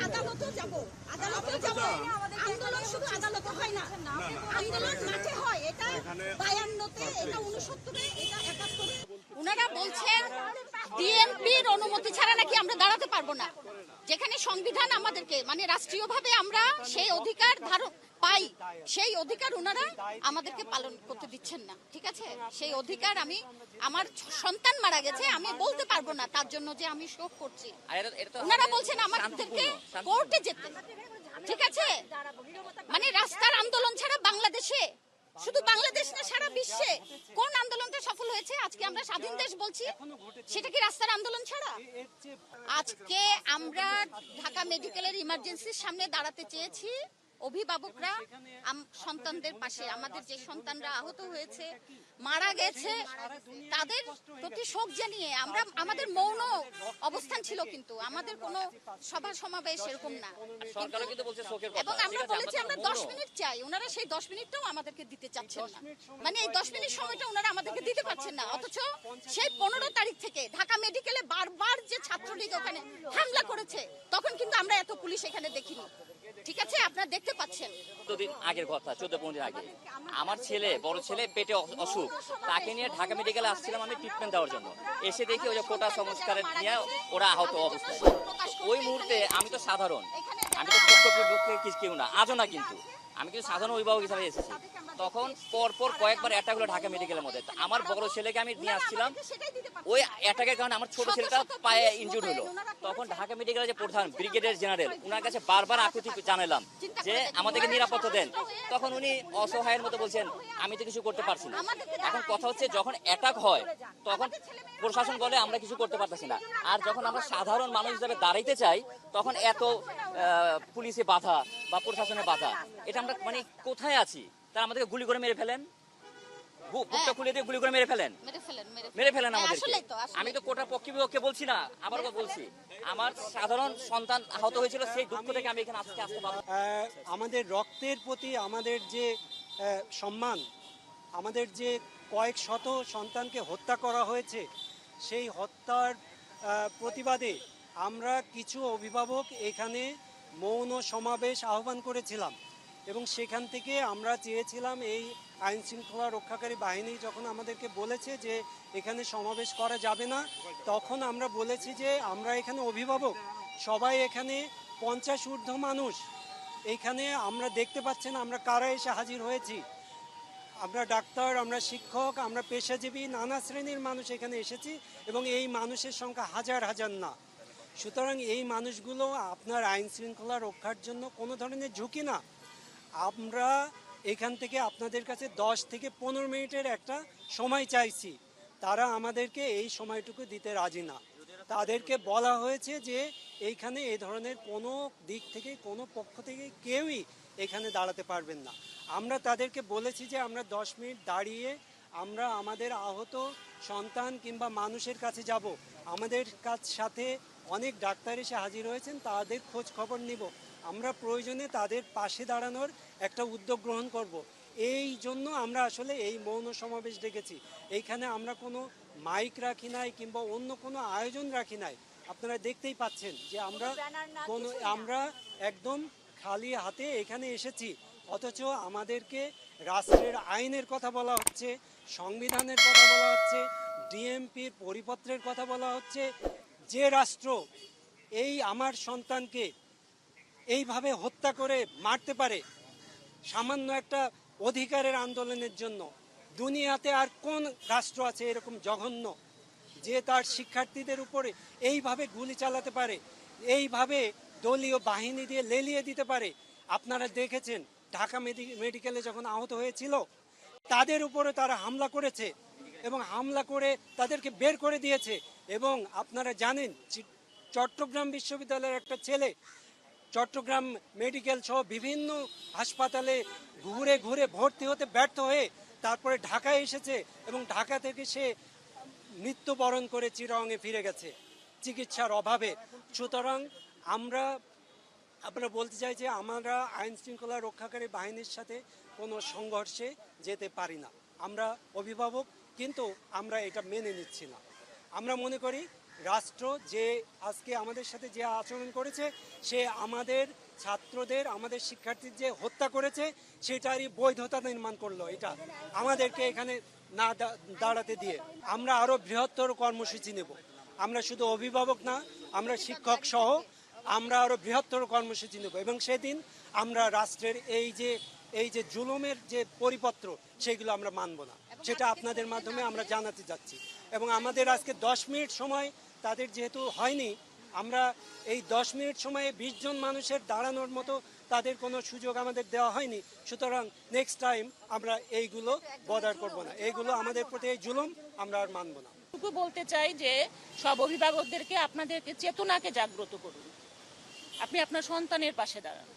আদালতেও যাব, আদালতেও যাব। আন্দোলন শুধু আদালতে হয় না, আন্দোলন মাঠে হয়। এটা 52-তে, এটা 69-এ, এটা 71-এ। ওনারা বলছেন ডিএমপির অনুমতি ছাড়া নাকি আমরা দাঁড়াতে পারবো না। যেখানে সংবিধান আমাদেরকে মানে রাষ্ট্রীয়ভাবে আমরা সেই অধিকার পাই, সেই অধিকার ওনারা আমাদেরকে পালন করতে দিচ্ছেন না। ঠিক আছে, সেই অধিকার আমার সন্তান মারা গেছে, আমি বলতে পারবো না তার জন্য যে আমি শোক করছি। ওনারা বলছেন আমাদেরকে কোর্টে যেতে। ঠিক আছে, মানে রাস্তার আন্দোলন ছাড়া বাংলাদেশে, শুধু বাংলাদেশ না সারা বিশ্বে কোন আন্দোলনটা সফল হয়েছে? আজকে আমরা স্বাধীন দেশ বলছি, সেটা কি রাস্তার আন্দোলন ছাড়া? আজকে আমরা ঢাকা মেডিকেলের ইমার্জেন্সির সামনে দাঁড়াতে চেয়েছি অভিভাবকরা সন্তানদের পাশে। আমাদের যে সন্তানরা আহত হয়েছে, মারা গেছে, তাদের প্রতি শোক জানিয়ে আমাদের মৌন অবস্থান ছিল, কিন্তু আমাদের কোনো সভা সমাবেশ এরকম না। এবং আমরা বলেছি আমরা 10 মিনিট চাই, ওনারা সেই 10 মিনিটটাও আমাদেরকে দিতে চাচ্ছেন না। মানে এই 10 মিনিট সময়টা ওনারা আমাদেরকে দিতে পারছেন না। অথচ সেই 15 তারিখ থেকে ঢাকা মেডিকেলে বারবার যে ছাত্রলীগ ওখানে হামলা করেছে, তখন কিন্তু আমরা এত পুলিশ এখানে দেখিনি। ঠিক আছে, আপনারা দেখতে পাচ্ছেন। 14 দিন আগের কথা, 14-15 দিন আগে আমার বড় ছেলে পেটে অসুখ, তাকে নিয়ে ঢাকা মেডিকেলে আসছিলাম আমি ট্রিটমেন্ট দেওয়ার জন্য। এসে দেখি ওই যে কোটা সংস্কারের নিয়ে ওরা আহত অবস্থায়। ওই মুহূর্তে আমি তো সাধারণ, আমি তো পক্ষে কেউ না, আজও না, কিন্তু আমি কিন্তু সাধারণ অভিভাবক হিসাবে এসেছি। তখন পরপর কয়েকবার অ্যাটাক হলো ঢাকা মেডিকেলের মধ্যে। আমার বড় ছেলেকে আমি নিয়ে আসছিলাম, ওই অ্যাটাকের কারণে আমার ছোট ছেলেটা পায়ে ইনজুর্ড হলো। তখন ঢাকা মেডিকেলের যে প্রধান ব্রিগেডিয়ার জেনারেল, ওনার কাছে বারবার আকুতি জানালাম যে আমাদেরকে নিরাপত্তা দেন। তখন উনি অসহায়ের মতো বলছেন আমি তো কিছু করতে পারছি না। এখন কথা হচ্ছে যখন অ্যাটাক হয় তখন প্রশাসন বলে আমরা কিছু করতে পারতেছি না, আর যখন আমরা সাধারণ মানুষ হিসাবে দাঁড়াইতে চাই তখন এত পুলিশে বাধা বা প্রশাসনের বাধা। এটা আমরা মানে কোথায় আছি? তারা আমাদেরকে গুলি করে মেরে ফেলেন, বুকটা খুলে দিয়ে গুলি করে মেরে ফেলেন আমাদেরকে। আমি তো কোটার পক্ষে বলছি না, আবার বলছি আমার সাধারণ সন্তান আহত হয়েছিল, সেই দুঃখ থেকে আমি এখানে আজকে আসতে পারবো। আমাদের রক্তের প্রতি আমাদের যে সম্মান, আমাদের যে কয়েক শত সন্তানকে হত্যা করা হয়েছে, সেই হত্যার প্রতিবাদে আমরা কিছু অভিভাবক এখানে মৌন সমাবেশ আহ্বান করেছিলাম। এবং সেখান থেকে আমরা চেয়েছিলাম এই আইন শৃঙ্খলা রক্ষাকারী বাহিনী যখন আমাদেরকে বলেছে যে এখানে সমাবেশ করা যাবে না, তখন আমরা বলেছি যে আমরা এখানে অভিভাবক, সবাই এখানে 50 ঊর্ধ্ব মানুষ এইখানে আমরা দেখতে পাচ্ছেন আমরা কারা এসে হাজির হয়েছি। আমরা ডাক্তার, আমরা শিক্ষক, আমরা পেশাজীবী, নানা শ্রেণীর মানুষ এখানে এসেছি এবং এই মানুষের সংখ্যা হাজার হাজার না। সুতরাং এই মানুষগুলো আপনার আইন শৃঙ্খলা রক্ষার জন্য কোনো ধরনের ঝুঁকি না। আমরা এখান থেকে আপনাদের কাছে 10 থেকে 15 মিনিটের একটা সময় চাইছি, তারা আমাদেরকে এই সময়টুকু দিতে রাজি না। তাদেরকে বলা হয়েছে যে এইখানে এই ধরনের কোনো দিক থেকে কোনো পক্ষ থেকে কেউই এখানে দাঁড়াতে পারবেন না। আমরা তাদেরকে বলেছি যে আমরা 10 মিনিট দাঁড়িয়ে আমরা আমাদের আহত সন্তান কিংবা মানুষের কাছে যাব, আমাদের সাথে অনেক ডাক্তার এসে হাজির হয়েছেন, তাদের খোঁজ খবর নিব, আমরা প্রয়োজনে তাদের পাশে দাঁড়ানোর একটা উদ্যোগ গ্রহণ করব। এই জন্য আমরা আসলে এই মৌন সমাবেশ ডেকেছি। এইখানে আমরা কোনো মাইক রাখি নাই কিংবা অন্য কোনো আয়োজন রাখি নাই। আপনারা দেখতেই পাচ্ছেন যে আমরা একদম খালি হাতে এখানে এসেছি, অথচ আমাদেরকে রাষ্ট্রের আইনের কথা বলা হচ্ছে, সংবিধানের কথা বলা হচ্ছে, ডিএমপির পরিপত্রের কথা বলা হচ্ছে। যে রাষ্ট্র এই আমার সন্তানকে এইভাবে হত্যা করে মারতে পারে সামান্য একটা অধিকারের আন্দোলনের জন্য, দুনিয়াতে আর কোন রাষ্ট্র আছে এরকম জঘন্য যে তার শিক্ষার্থীদের উপরে এইভাবে গুলি চালাতে পারে, এইভাবে দলীয় বাহিনী দিয়ে লেলিয়ে দিতে পারে? আপনারা দেখেছেন ঢাকা মেডিকেলে যখন আহত হয়েছিল তাদের উপরে তারা হামলা করেছে এবং হামলা করে তাদেরকে বের করে দিয়েছে। এবং আপনারা জানেন চট্টগ্রাম বিশ্ববিদ্যালয়ের একটা ছেলে চট্টগ্রাম মেডিকেল সহ বিভিন্ন হাসপাতালে ঘুরে ঘুরে ভর্তি হতে ব্যর্থ হয়ে তারপরে ঢাকায় এসেছে এবং ঢাকা থেকে সে মৃত্যুবরণ করে চিরঙে ফিরে গেছে চিকিৎসার অভাবে। সুতরাং আপনারা বলতে চাই যে আমরা আইন শৃঙ্খলা রক্ষাকারী বাহিনীর সাথে কোনো সংঘর্ষে যেতে পারি না। আমরা অভিভাবক, কিন্তু আমরা এটা মেনে নিচ্ছি না। আমরা মনে করি রাষ্ট্র যে আজকে আমাদের সাথে যে আচরণ করেছে, সে আমাদের ছাত্রদের, আমাদের শিক্ষার্থীর যে হত্যা করেছে সেটারই বৈধতা নির্মাণ করলো। এটা আমাদেরকে এখানে না দাঁড়াতে দিয়ে আমরা আরো বৃহত্তর কর্মসূচি নেব। আমরা শুধু অভিভাবক না, আমরা শিক্ষক সহ আমরা আরো বৃহত্তর কর্মসূচি নেব এবং সেদিন আমরা রাষ্ট্রের এই যে জুলুমের যে পরিপত্র সেগুলো আমরা মানব না, সেটা আপনাদের মাধ্যমে আমরা জানাতে যাচ্ছি। এবং আমাদের আজকে 10 মিনিট সময় তাদের যেহেতু হয়নি, আমরা এই 10 মিনিট সময়ে 20 জন মানুষের দাঁড়ানোর মতো তাদের কোনো সুযোগ আমাদের দেওয়া হয়নি। সুতরাং নেক্সট টাইম আমরা এইগুলো বর্ডার করব না, এইগুলো আমাদের প্রতি এই জুলুম আমরা আর মানব না। বলতে চাই যে সব অভিভাবকদেরকে আপনাদেরকে চেতনাকে জাগ্রত করুন, আপনি আপনার সন্তানের পাশে দাঁড়ান।